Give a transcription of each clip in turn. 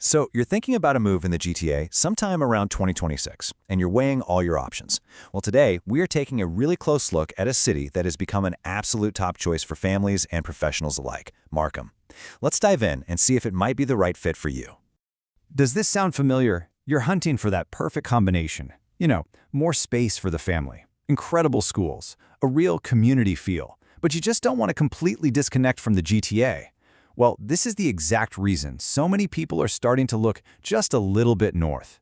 So you're thinking about a move in the GTA sometime around 2026, and you're weighing all your options. Well, today, we are taking a really close look at a city that has become an absolute top choice for families and professionals alike, Markham. Let's dive in and see if it might be the right fit for you. Does this sound familiar? You're hunting for that perfect combination. More space for the family, incredible schools, a real community feel, but you just don't want to completely disconnect from the GTA. Well, this is the exact reason so many people are starting to look just a little bit north.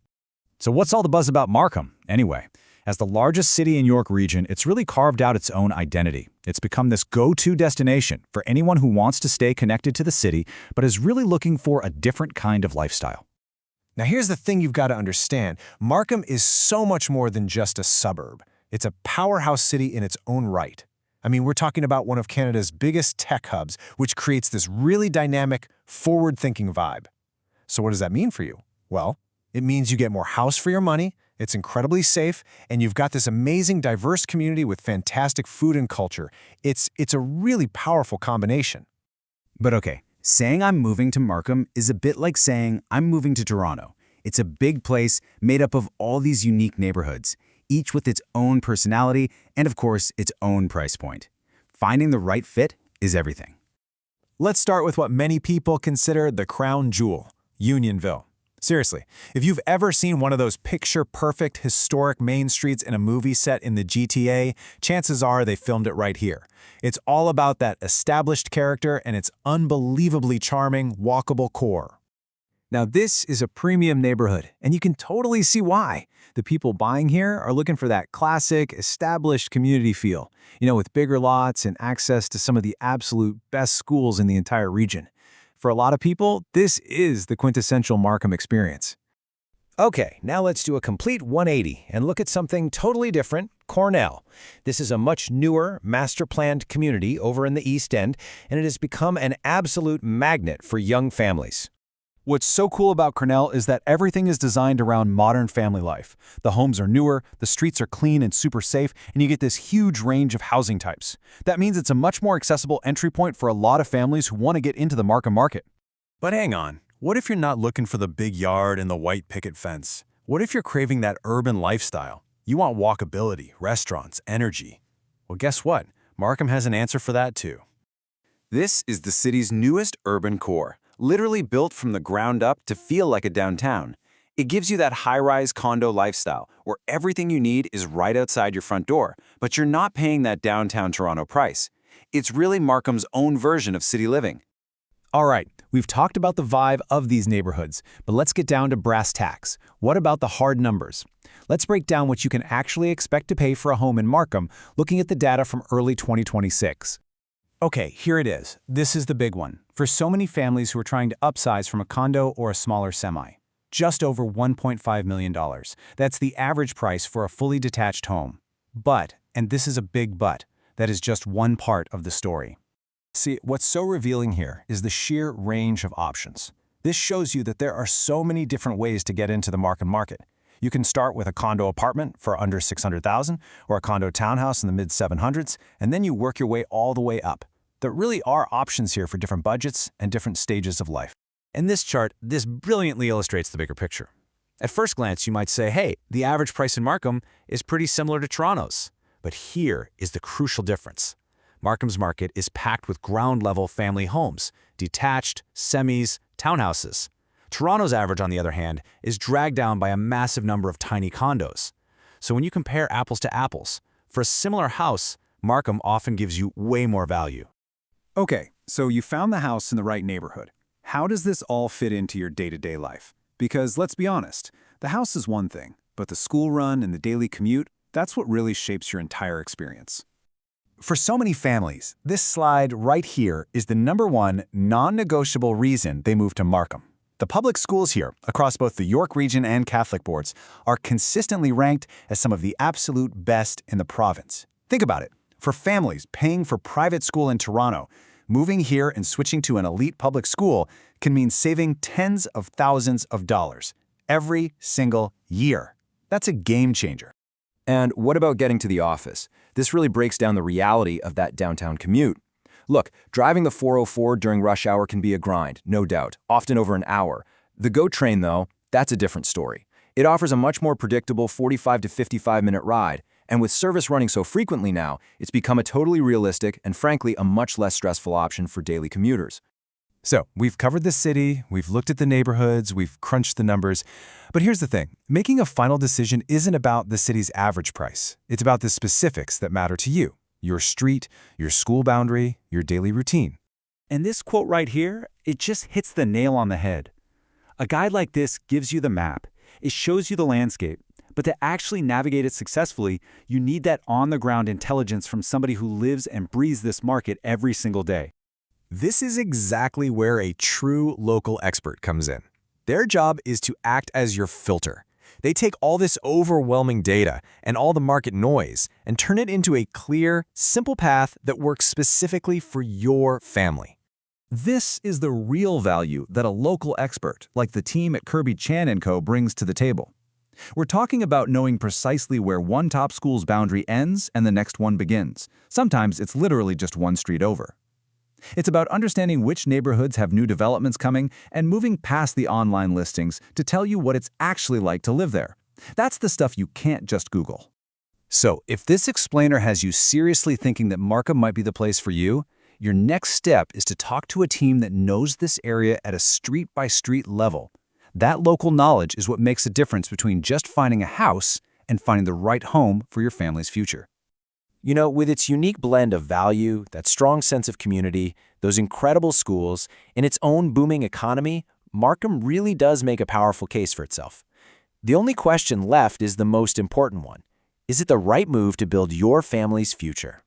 So what's all the buzz about Markham, anyway? As the largest city in York region, it's really carved out its own identity. It's become this go-to destination for anyone who wants to stay connected to the city, but is really looking for a different kind of lifestyle. Now here's the thing you've got to understand. Markham is so much more than just a suburb. It's a powerhouse city in its own right. I mean, we're talking about one of Canada's biggest tech hubs, which creates this really dynamic, forward-thinking vibe. So what does that mean for you? Well, it means you get more house for your money, it's incredibly safe, and you've got this amazing, diverse community with fantastic food and culture. It's a really powerful combination. But okay, saying I'm moving to Markham is a bit like saying I'm moving to Toronto. It's a big place made up of all these unique neighborhoods, each with its own personality and, of course, its own price point. Finding the right fit is everything. Let's start with what many people consider the crown jewel, Unionville. Seriously, if you've ever seen one of those picture-perfect historic main streets in a movie set in the GTA, chances are they filmed it right here. It's all about that established character and its unbelievably charming, walkable core. Now this is a premium neighborhood, and you can totally see why. The people buying here are looking for that classic, established community feel, with bigger lots and access to some of the absolute best schools in the entire region. For a lot of people, this is the quintessential Markham experience. Okay, now let's do a complete 180 and look at something totally different, Cornell. This is a much newer, master-planned community over in the East End, and it has become an absolute magnet for young families. What's so cool about Cornell is that everything is designed around modern family life. The homes are newer, the streets are clean and super safe, and you get this huge range of housing types. That means it's a much more accessible entry point for a lot of families who want to get into the Markham market. But hang on, what if you're not looking for the big yard and the white picket fence? What if you're craving that urban lifestyle? You want walkability, restaurants, energy. Well, guess what? Markham has an answer for that too. This is the city's newest urban core, literally built from the ground up to feel like a downtown. It gives you that high-rise condo lifestyle where everything you need is right outside your front door, but you're not paying that downtown Toronto price. It's really Markham's own version of city living. All right, we've talked about the vibe of these neighborhoods, but let's get down to brass tacks. What about the hard numbers? Let's break down what you can actually expect to pay for a home in Markham, looking at the data from early 2026. Okay, here it is. This is the big one. For so many families who are trying to upsize from a condo or a smaller semi. Just over $1.5 million. That's the average price for a fully detached home. But, and this is a big but, that is just one part of the story. See, what's so revealing here is the sheer range of options. This shows you that there are so many different ways to get into the Markham market. You can start with a condo apartment for under $600,000 or a condo townhouse in the mid-700s, and then you work your way all the way up. There really are options here for different budgets and different stages of life. In this chart, this brilliantly illustrates the bigger picture. At first glance, you might say, hey, the average price in Markham is pretty similar to Toronto's. But here is the crucial difference. Markham's market is packed with ground-level family homes, detached, semis, townhouses. Toronto's average, on the other hand, is dragged down by a massive number of tiny condos. So when you compare apples to apples, for a similar house, Markham often gives you way more value. Okay, so you found the house in the right neighborhood. How does this all fit into your day-to-day life? Because let's be honest, the house is one thing, but the school run and the daily commute, that's what really shapes your entire experience. For so many families, this slide right here is the #1 non-negotiable reason they move to Markham. The public schools here, across both the York region and Catholic boards, are consistently ranked as some of the absolute best in the province. Think about it. For families paying for private school in Toronto, moving here and switching to an elite public school can mean saving tens of thousands of dollars every single year. That's a game changer. And what about getting to the office? This really breaks down the reality of that downtown commute. Look, driving the 404 during rush hour can be a grind, no doubt, often over an hour. The GO train, though, that's a different story. It offers a much more predictable 45 to 55-minute ride, and with service running so frequently now, it's become a totally realistic and frankly a much less stressful option for daily commuters. So, we've covered the city, we've looked at the neighborhoods, we've crunched the numbers. But here's the thing, making a final decision isn't about the city's average price. It's about the specifics that matter to you, your street, your school boundary, your daily routine. And this quote right here, it just hits the nail on the head. A guide like this gives you the map. It shows you the landscape. But to actually navigate it successfully, you need that on-the-ground intelligence from somebody who lives and breathes this market every single day. This is exactly where a true local expert comes in. Their job is to act as your filter. They take all this overwhelming data and all the market noise and turn it into a clear, simple path that works specifically for your family. This is the real value that a local expert, like the team at Kirby Chan & Co., brings to the table. We're talking about knowing precisely where one top school's boundary ends and the next one begins. Sometimes it's literally just one street over. It's about understanding which neighborhoods have new developments coming and moving past the online listings to tell you what it's actually like to live there. That's the stuff you can't just Google. So, if this explainer has you seriously thinking that Markham might be the place for you, your next step is to talk to a team that knows this area at a street-by-street level. That local knowledge is what makes the difference between just finding a house and finding the right home for your family's future. You know, with its unique blend of value, that strong sense of community, those incredible schools, and its own booming economy, Markham really does make a powerful case for itself. The only question left is the most important one. Is it the right move to build your family's future?